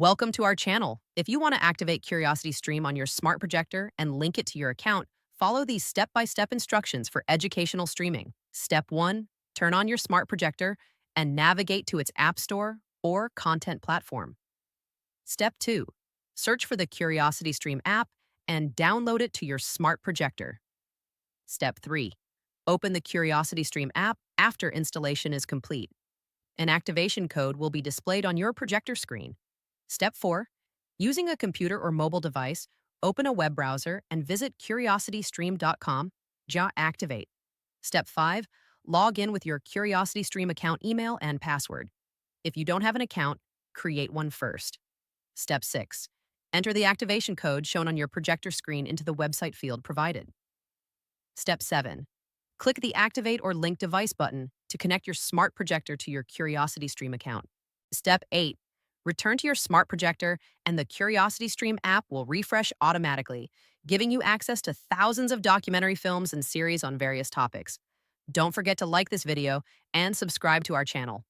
Welcome to our channel. If you want to activate CuriosityStream on your smart projector and link it to your account, follow these step-by-step instructions for educational streaming. Step 1, turn on your smart projector and navigate to its App Store or content platform. Step 2, search for the CuriosityStream app and download it to your smart projector. Step 3, open the CuriosityStream app after installation is complete. An activation code will be displayed on your projector screen. Step 4, using a computer or mobile device, open a web browser and visit curiositystream.com. Activate. Step 5, log in with your CuriosityStream account email and password. If you don't have an account, create one first. Step 6, enter the activation code shown on your projector screen into the website field provided. Step 7, click the Activate or Link Device button to connect your smart projector to your CuriosityStream account. Step 8, return to your smart projector and the CuriosityStream app will refresh automatically, giving you access to thousands of documentary films and series on various topics. Don't forget to like this video and subscribe to our channel.